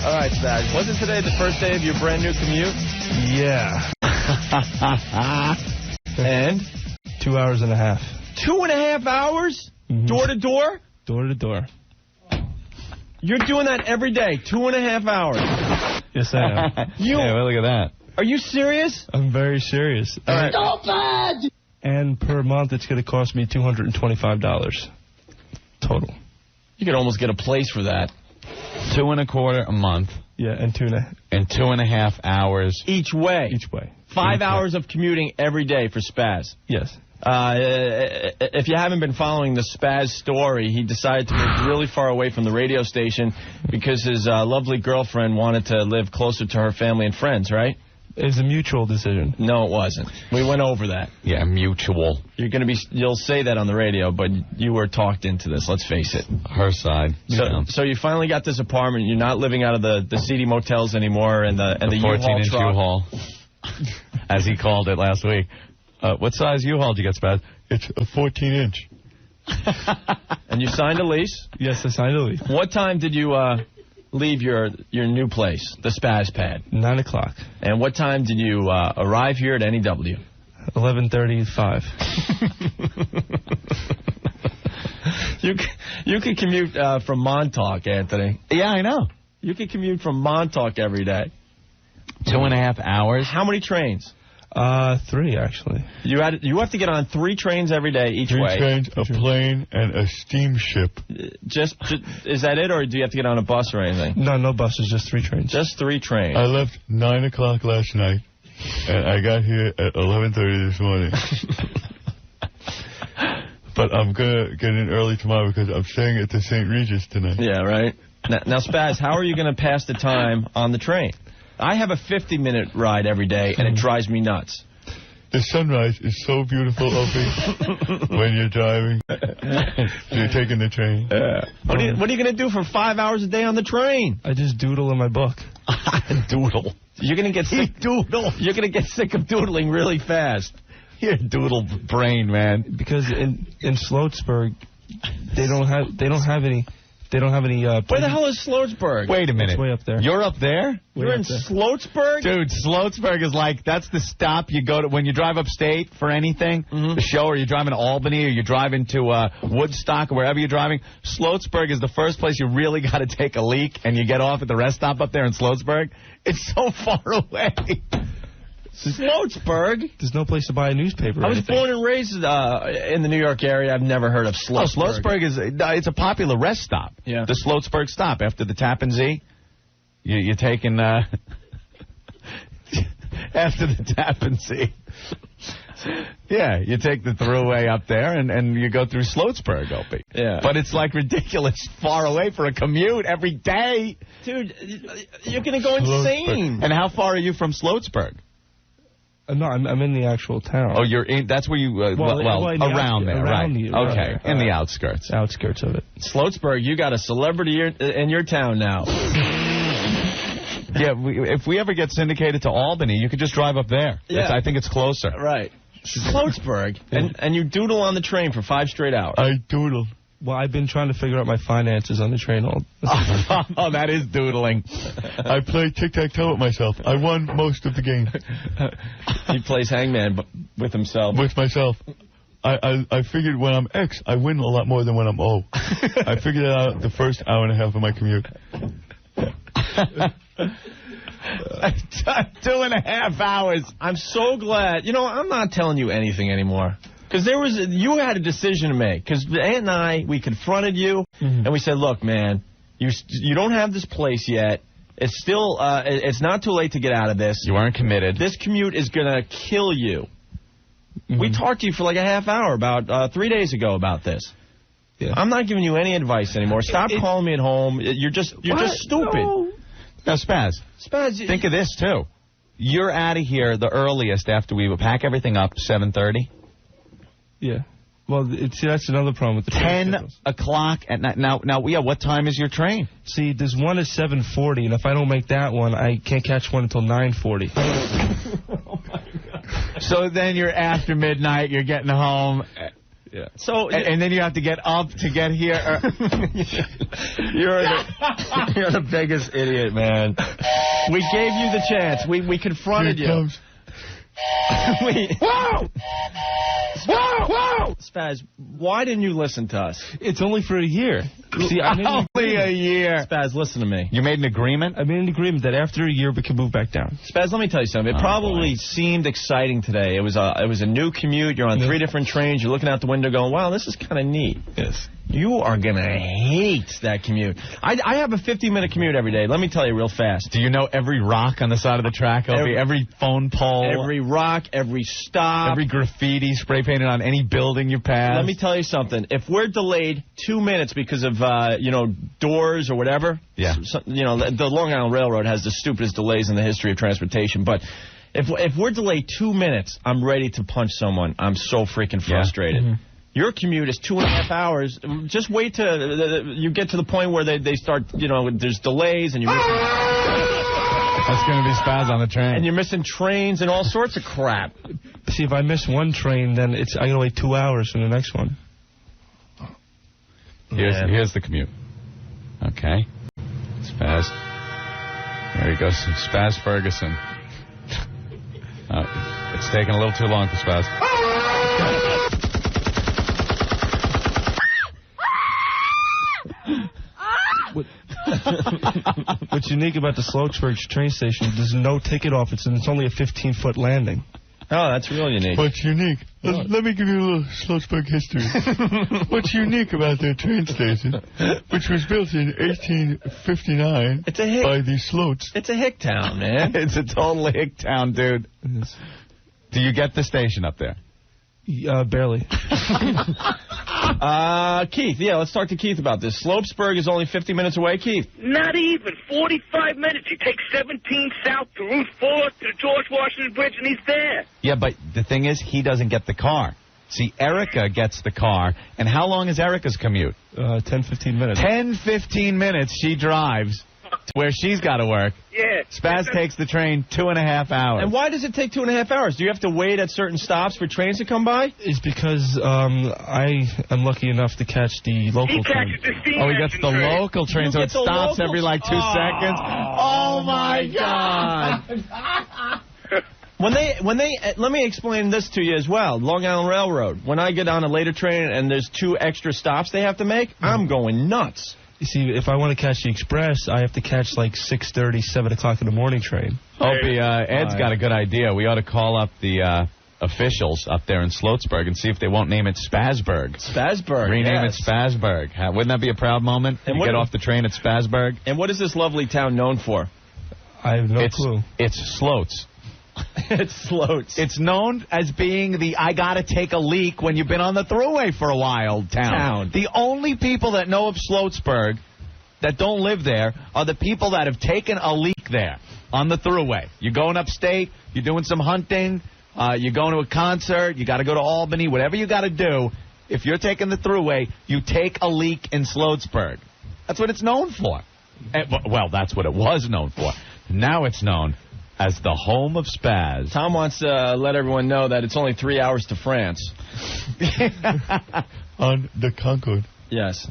All right, Spaz. Wasn't today the first day of your brand new commute? Yeah. And? 2 hours and a half. 2.5 hours? Mm-hmm. Door to door? Door to door. You're doing that every day, 2.5 hours. Yes, I am. Yeah, well, look at that. Are you serious? I'm very serious. All right. Stupid! And per month, it's going to cost me $225 total. You could almost get a place for that. $2.25 a month. Yeah, and 2.5 hours. Each way? Each way. 5 hours of commuting every day for Spaz? Yes. If you haven't been following the Spaz story, he decided to move really far away from the radio station because his lovely girlfriend wanted to live closer to her family and friends, right? It was a mutual decision. No, it wasn't. We went over that. Yeah, mutual. You'll say that on the radio, but you were talked into this, let's face it. Her side. So you finally got this apartment. You're not living out of the seedy motels anymore and the U-Haul 14-inch truck. U-Haul, as he called it last week. What size U-Haul did you get, Spaz? It's a 14-inch. And you signed a lease? Yes, I signed a lease. What time did you leave your new place, the Spaz pad? 9 o'clock. And what time did you arrive here at NEW? 11:35. You can commute from Montauk, Anthony. Yeah, I know. You can commute from Montauk every day. 2.5 hours. How many trains? 3, actually. You have to get on 3 trains every day each way. 3 trains, a plane, and a steamship. Just is that it, or do you have to get on a bus or anything? No buses, just 3 trains. Just 3 trains. I left 9 o'clock last night, and I got here at 11:30 this morning. But I'm going to get in early tomorrow because I'm staying at the St. Regis tonight. Yeah, right. Now, Spaz, how are you going to pass the time on the train? I have a 50-minute ride every day, and it drives me nuts. The sunrise is so beautiful, Opie, when you're driving. You're taking the train. What are you going to do for 5 hours a day on the train? I just doodle in my book. Doodle. You're going to get sick. Doodle. You're going to get sick of doodling really fast. You're doodle brain, man. Because in Sloatsburg, they don't have any. Where the hell is Sloatsburg? Wait a minute. It's way up there. You're up there? You're in Sloatsburg? Dude, Sloatsburg is like, that's the stop you go to when you drive upstate for anything, the show, or you're driving to Albany, or you're driving to Woodstock, or wherever you're driving. Sloatsburg is the first place you really got to take a leak, and you get off at the rest stop up there in Sloatsburg. It's so far away. Sloatsburg? There's no place to buy a newspaper. I was born and raised in the New York area. I've never heard of Sloatsburg. Oh, Sloatsburg it's a popular rest stop. Yeah. The Sloatsburg stop after the Tappan Zee. You're taking after the Tappan Zee. Yeah, you take the throughway up there and you go through Sloatsburg, Opie. Yeah. But it's like ridiculous far away for a commute every day. Dude, you're going to go insane. And how far are you from Sloatsburg? No, I'm in the actual town. Oh, you're in. That's where you. Around there, right? Okay, in the outskirts. Outskirts of it. Sloatsburg, you got a celebrity in your town now. Yeah, if we ever get syndicated to Albany, you could just drive up there. Yeah. I think it's closer. Right. Sloatsburg, and you doodle on the train for 5 straight hours. I doodle. Well, I've been trying to figure out my finances on the train all. Oh, that is doodling. I play tic-tac-toe with myself. I won most of the game. He plays hangman with himself. With myself. I figured when I'm X, I win a lot more than when I'm O. I figured that out the first hour and a half of my commute. 2.5 hours. I'm so glad. You know, I'm not telling you anything anymore. Because you had a decision to make. Because Aunt and I, we confronted you, and we said, look, man, you don't have this place yet. It's still, it's not too late to get out of this. You aren't committed. This commute is going to kill you. We talked to you for like a half hour about 3 days ago about this. Yeah. I'm not giving you any advice anymore. Stop calling me at home. You're just stupid. No. Now, Spaz, think of this, too. You're out of here the earliest after we pack everything up, 7:30. Yeah. Well, see, that's another problem with the 10 o'clock at night. Now, yeah, what time is your train? See, there's one at 7:40, and if I don't make that one, I can't catch one until 9:40. Oh, my God. So then you're after midnight, you're getting home. Yeah. So and then you have to get up to get here. You're the biggest idiot, man. We gave you the chance. We confronted you. Comes. Whoa! Whoa! Spaz, why didn't you listen to us? It's only for a year. See, Only a year. Spaz, listen to me. You made an agreement? I made an agreement that after a year we can move back down. Spaz, let me tell you something. It probably seemed exciting today. It was a new commute. You're on 3 different trains. You're looking out the window going, wow, this is kind of neat. Yes. You are going to hate that commute. I have a 50-minute commute every day. Let me tell you real fast. Do you know every rock on the side of the track? Every phone pole? Every rock, every stop. Every graffiti spray painted on any building you pass? Let me tell you something. If we're delayed 2 minutes because of, doors or whatever, the Long Island Railroad has the stupidest delays in the history of transportation, but if we're delayed 2 minutes, I'm ready to punch someone. I'm so freaking frustrated. Mm-hmm. Your commute is 2.5 hours. Just wait till you get to the point where they start, there's delays and you're missing... That's going to be Spaz on the train. And you're missing trains and all sorts of crap. See, if I miss one train, then I got to wait 2 hours for the next one. Here's the commute. Okay. Spaz. There he goes. Spaz Ferguson. It's taking a little too long for Spaz. What's unique about the Sloatsburg train station, there's no ticket office, and it's only a 15-foot landing. Oh, that's real unique. What's unique? Let me give you a little Sloatsburg history. What's unique about their train station, which was built in 1859 by the Sloats? It's a hick town, man. It's a total hick town, dude. Do you get the station up there? Barely. Keith, let's talk to Keith about this. Sloatsburg is only 50 minutes away, Keith. Not even. 45 minutes. You take 17 south to Route 4 to the George Washington Bridge, and he's there. Yeah, but the thing is, he doesn't get the car. See, Erica gets the car, and how long is Erica's commute? 10-15 minutes. 10-15 minutes she drives to where she's got to work. Yeah. Spaz takes the train 2.5 hours. And why does it take 2.5 hours? Do you have to wait at certain stops for trains to come by? It's because I am lucky enough to catch the local train. He catches the steam he gets the local train, so it stops every 2 seconds. Oh, my God. Let me explain this to you as well. Long Island Railroad. When I get on a later train and there's 2 extra stops they have to make, I'm going nuts. You see, if I want to catch the express, I have to catch like 6:30, 7 o'clock in the morning train. Opie, Ed's got a good idea. We ought to call up the officials up there in Sloatsburg and see if they won't name it Spazberg. Spazberg, Rename it Spazberg. Wouldn't that be a proud moment? And you get off the train at Spazberg? And what is this lovely town known for? I have no clue. It's Sloats. It's Sloats. It's known as being the I gotta take a leak when you've been on the thruway for a while town. The only people that know of Sloatsburg that don't live there are the people that have taken a leak there on the thruway. You're going upstate, you're doing some hunting, you're going to a concert, you got to go to Albany, whatever you got to do. If you're taking the thruway, you take a leak in Sloatsburg. That's what it's known for. Well, that's what it was known for. Now it's known as the home of Spaz. Tom wants to let everyone know that it's only 3 hours to France. On the Concorde. Yes.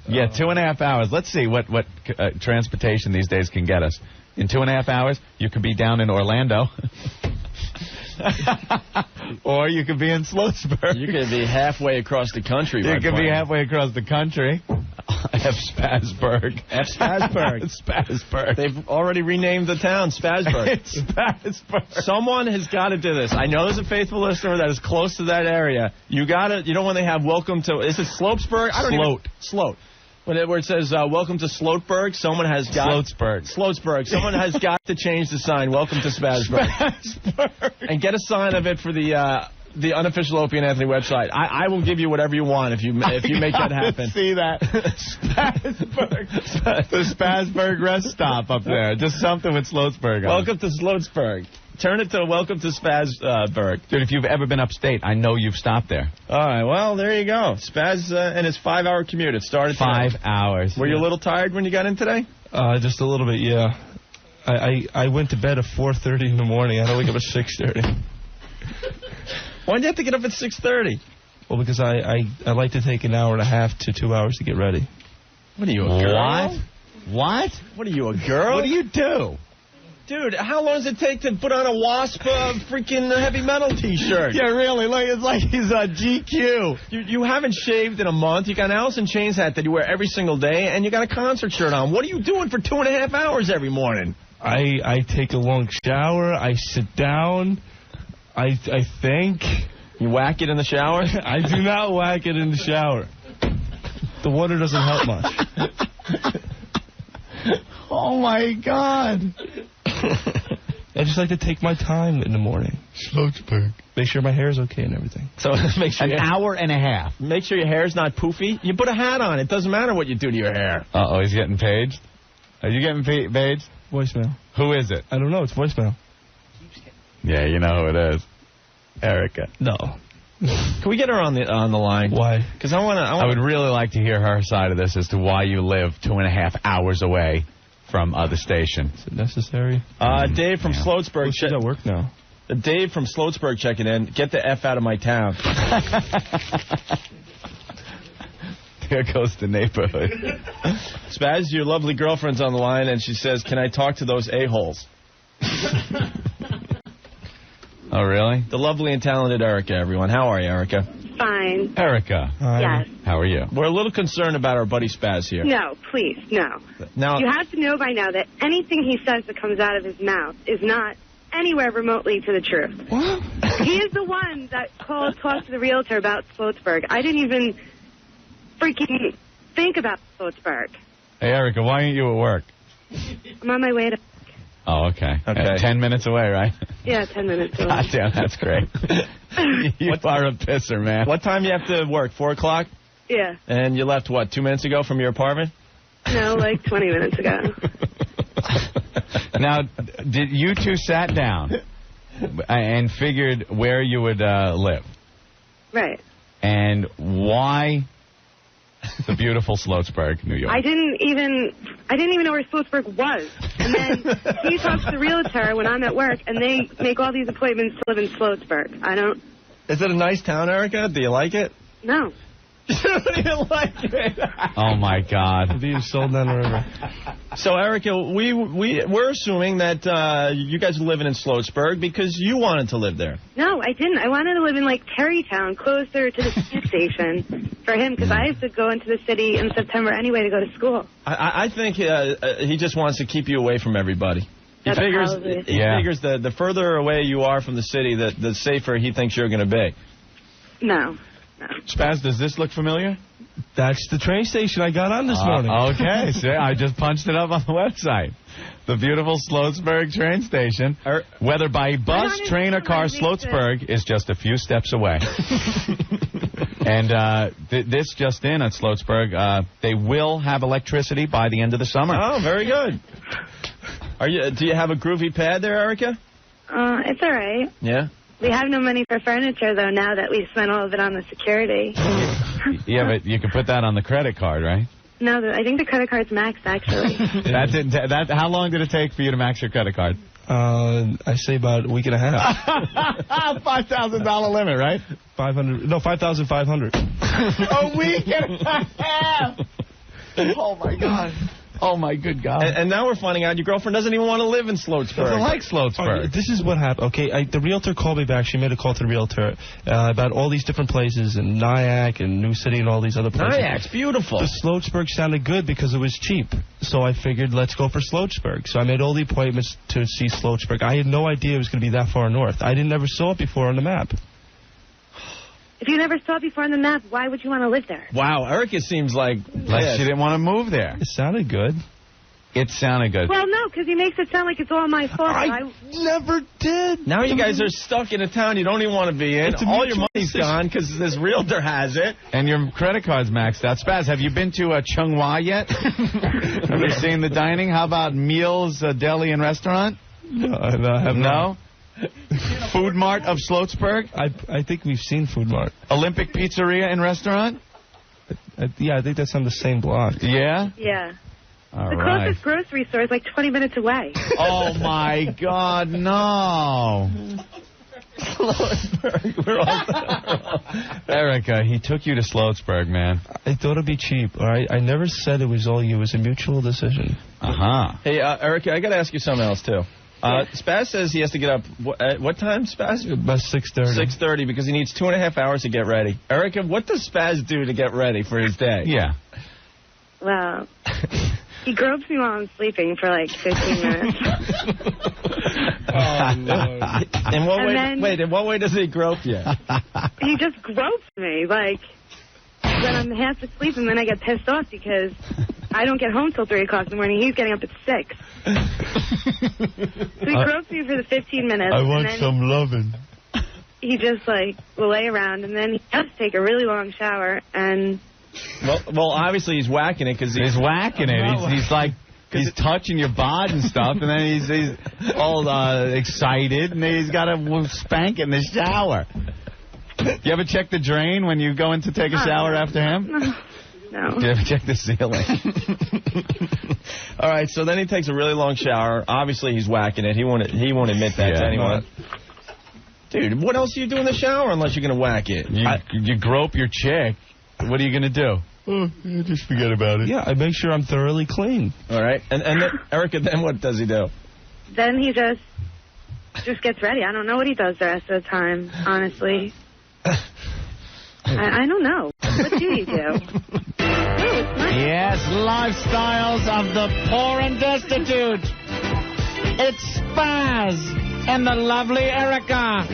Yeah, 2.5 hours. Let's see what transportation these days can get us. In 2.5 hours, you could be down in Orlando. Or you could be in Sloatsburg. You could be halfway across the country. You could be halfway across the country. F. Spazberg. F. Spazberg. Spazberg. They've already renamed the town Spazberg. It's Spazberg. Someone has got to do this. I know there's a faithful listener that is close to that area. You know when they have welcome to, is it Sloatsburg? Sloat. Where it says, welcome to Sloatburg, someone has got... Sloatsburg. Someone has got to change the sign, welcome to Spazberg. And get a sign of it for the unofficial Opie and Anthony website. I will give you whatever you want if you make that happen. See that. Spazberg. The Spazberg rest stop up there. Just something with Sloatsburg on. Welcome to Sloatsburg. Turn it to welcome to Spazberg. Dude, if you've ever been upstate, I know you've stopped there. All right, well, there you go. Spaz and his 5-hour commute. It started today. 5 hours. Were you a little tired when you got in today? Just a little bit, yeah. I went to bed at 4:30 in the morning. I had to wake up at 6:30. Why did you have to get up at 6:30? Well, because I like to take an hour and a half to 2 hours to get ready. What are you, a girl? What? What are you, a girl? What do you do? Dude, how long does it take to put on a Wasp freaking heavy metal T-shirt? Yeah, really. Like, it's like he's a GQ. You haven't shaved in a month. You got an Alice in Chains hat that you wear every single day, and you got a concert shirt on. What are you doing for 2.5 hours every morning? I take a long shower. I sit down. I think. You whack it in the shower? I do not whack it in the shower. The water doesn't help much. Oh, my God. I just like to take my time in the morning. Sloatsburg. Make sure my hair's okay and everything. So make sure an hour and a half. Make sure your hair's not poofy. You put a hat on. It doesn't matter what you do to your hair. Uh-oh, he's getting paged. Are you getting paged? Voicemail. Who is it? I don't know. It's voicemail. Yeah, you know who it is. Erica. No. Can we get her on the line? Why? Because I would really like to hear her side of this as to why you live 2.5 hours away from the station. Is it necessary? Dave from Sloatsburg. She's at work now. Dave from Sloatsburg checking in. Get the F out of my town. There goes the neighborhood. Spaz, your lovely girlfriend's on the line, and she says, can I talk to those a-holes? Oh, really? The lovely and talented Erica, everyone. How are you, Erica? Fine. Erica. Yes. How are you? We're a little concerned about our buddy Spaz here. No, please, no. Now, you have to know by now that anything he says that comes out of his mouth is not anywhere remotely to the truth. What? He is the one that talked to the realtor about Sloatsburg. I didn't even freaking think about Sloatsburg. Hey, Erica, why aren't you at work? I'm on my way to... Oh, okay. 10 minutes away, right? Yeah, 10 minutes away. God damn, that's great. You are a pisser, man. What time do you have to work? 4 o'clock? Yeah. And you left, 2 minutes ago from your apartment? No, like 20 minutes ago. Now, did you two sat down and figured where you would live? Right. And why the beautiful Sloatsburg, New York? I didn't even know where Sloatsburg was. And then he talks to the realtor when I'm at work, and they make all these appointments to live in Sloatsburg. I don't... Is it a nice town, Erica? Do you like it? No. Do you like it? Oh, my God. Being sold down the river. So, Erica, we're assuming that you guys are living in Sloatsburg because you wanted to live there. No, I didn't. I wanted to live in, like, Terrytown, closer to the tube station for him, because I have to go into the city in September anyway to go to school. I think he just wants to keep you away from everybody. He figures the further away you are from the city, the safer he thinks you're going to be. No. Spaz, does this look familiar? That's the train station I got on this morning. Okay, see, I just punched it up on the website. The beautiful Sloatsburg train station. Whether by bus, train, or car, Sloatsburg is just a few steps away. And this just in at Sloatsburg, they will have electricity by the end of the summer. Oh, very good. Do you have a groovy pad there, Erica? It's all right. Yeah? We have no money for furniture, though, now that we've spent all of it on the security. Yeah, but you can put that on the credit card, right? No, I think the credit card's maxed, actually. How long did it take for you to max your credit card? I say about a week and a half. $5,000 limit, right? 500. No, 5,500. A week and a half. Oh, my God. Oh, my good God. And now we're finding out your girlfriend doesn't even want to live in Sloatsburg. Doesn't like Sloatsburg. This is what happened. Okay, the realtor called me back. She made a call to the realtor about all these different places in Nyack and New City and all these other places. Nyack's beautiful. The Sloatsburg sounded good because it was cheap. So I figured, let's go for Sloatsburg. So I made all the appointments to see Sloatsburg. I had no idea it was going to be that far north. I never saw it before on the map. If you never saw it before on the map, why would you want to live there? Wow, Erica seems like she didn't want to move there. It sounded good. It sounded good. Well, no, because he makes it sound like it's all my fault. I never did. Now you guys are stuck in a town you don't even want to be in. All your money's gone because this realtor has it. And your credit card's maxed out. Spaz, have you been to Chung-Wah yet? Have you seen the dining? How about Meals Deli and Restaurant? No, I have not. Food Mart of Sloatsburg? I think we've seen Food Mart. Olympic Pizzeria and Restaurant? Yeah, I think that's on the same block. Yeah? Yeah. The closest grocery store is like 20 minutes away. Oh, my God, no. Sloatsburg. We're all Erica, he took you to Sloatsburg, man. I thought it'd be cheap, all right? I never said it was all you. It was a mutual decision. Hey, Erica, I got to ask you something else, too. Spaz says he has to get up, what time, Spaz? About 6:30. 6:30, because he needs 2.5 hours to get ready. Erica, what does Spaz do to get ready for his day? Yeah. Well, he gropes me while I'm sleeping for like 15 minutes. Oh, Lord. In what way does he grope you? He just gropes me, like, when I'm half asleep, and then I get pissed off because I don't get home till 3 o'clock in the morning. He's getting up at 6. So he gropes me for the 15 minutes. I want some loving. He just, like, will lay around, and then he has to take a really long shower, and... Well, obviously he's whacking it because he's whacking it. He's like... He's touching your bod and stuff, and then he's all excited, and he's got to spank in the shower. You ever check the drain when you go in to take a shower after him? No. Do you ever check the ceiling? All right, so then he takes a really long shower. Obviously, he's whacking it. He won't admit that to anyone. Dude, what else do you do in the shower unless you're going to whack it? You grope your chick. What are you going to do? Oh, just forget about it. Yeah, I make sure I'm thoroughly clean. All right. And then, Erica, then what does he do? Then he just gets ready. I don't know what he does the rest of the time, honestly. I don't know. What do you do? Yes, lifestyles of the poor and destitute. It's Spaz and the lovely Erica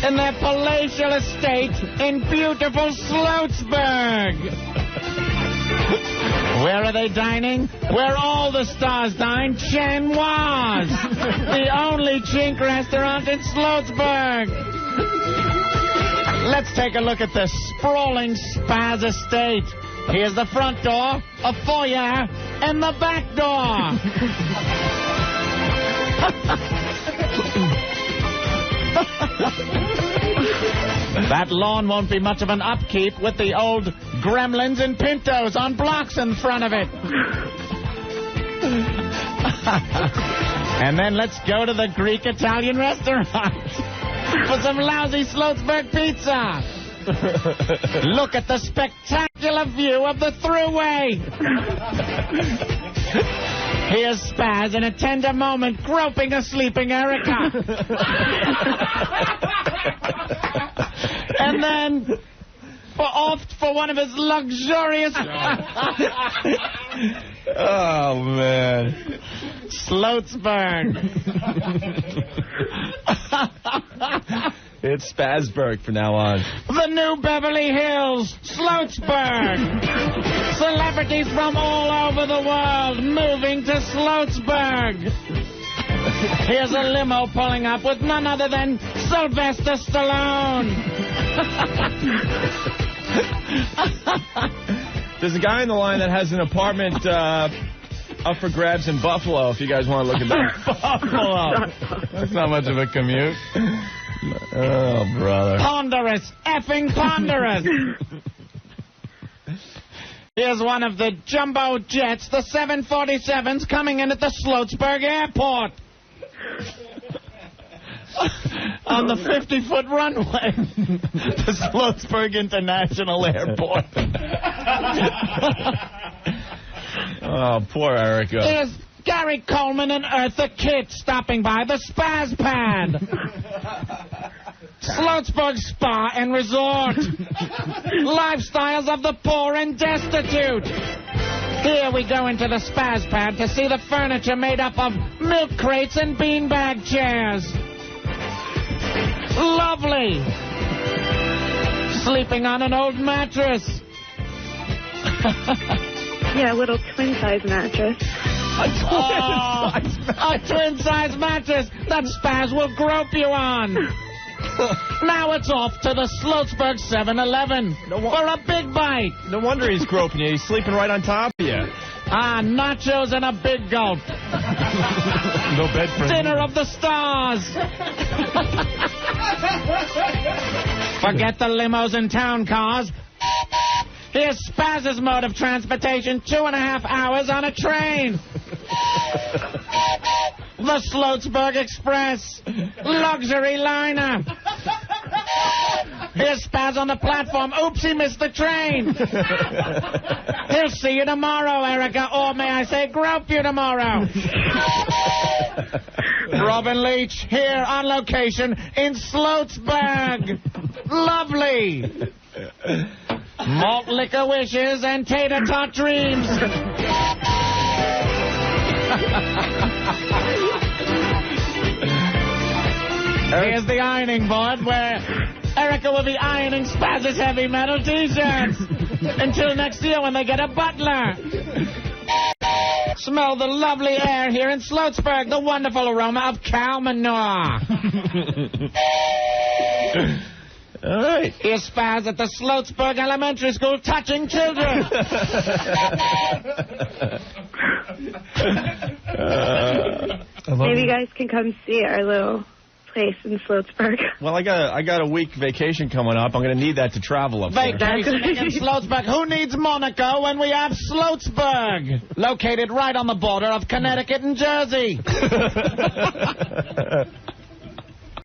in their palatial estate in beautiful Sloatsburg. Where are they dining? Where all the stars dine, Chinoise, the only chink restaurant in Sloatsburg. Let's take a look at the sprawling Spaz estate. Here's the front door, a foyer, and the back door. That lawn won't be much of an upkeep with the old gremlins and pintos on blocks in front of it. And then let's go to the Greek-Italian restaurant for some lousy Sloatsburg pizza. Look at the spectacular view of the Thruway. Here's Spaz in a tender moment groping a sleeping Erica. And then for one of his luxurious... Oh, man. Sloatsburg. It's Spazberg from now on. The new Beverly Hills, Sloatsburg. Celebrities from all over the world moving to Sloatsburg. Here's a limo pulling up with none other than Sylvester Stallone. There's a guy in the line that has an apartment up for grabs in Buffalo, if you guys want to look at that. Buffalo. That's not much of a commute. Oh, brother. Ponderous, effing ponderous. Here's one of the jumbo jets, the 747s, coming in at the Sloatsburg Airport. On the 50-foot runway. The Sloatsburg International Airport. Oh, poor Erica. Here's Gary Coleman and Eartha Kitt stopping by the Spaz Pad. Sloatsburg Spa and Resort. Lifestyles of the poor and destitute. Here we go into the Spaz Pad to see the furniture made up of milk crates and beanbag chairs. Lovely. Sleeping on an old mattress. Yeah, a little twin-size mattress. A twin-size mattress that Spaz will grope you on. Now it's off to the Sloatsburg 7-Eleven for a big bite. No wonder he's groping you. He's sleeping right on top of you. Nachos and a big gulp. No bed for him. Dinner of the stars. Forget the limos and town cars. Here's Spaz's mode of transportation, 2.5 hours on a train. The Sloatsburg Express. Luxury liner. Here's Spaz on the platform. Oops, he missed the train. He'll see you tomorrow, Erica. Or may I say, grope you tomorrow. Robin Leach, here on location in Sloatsburg. Lovely. Malt liquor wishes and tater tot dreams. Here's the ironing board where Erica will be ironing Spaz's heavy metal t-shirts. Until next year when they get a butler. Smell the lovely air here in Sloatsburg, the wonderful aroma of cow manure. All right. Here's Spaz at the Sloatsburg Elementary School touching children. Maybe you guys can come see our little place in Sloatsburg. Well, I got a week vacation coming up. I'm going to need that to travel up there. Vacation in Sloatsburg. Who needs Monaco when we have Sloatsburg? Located right on the border of Connecticut and Jersey.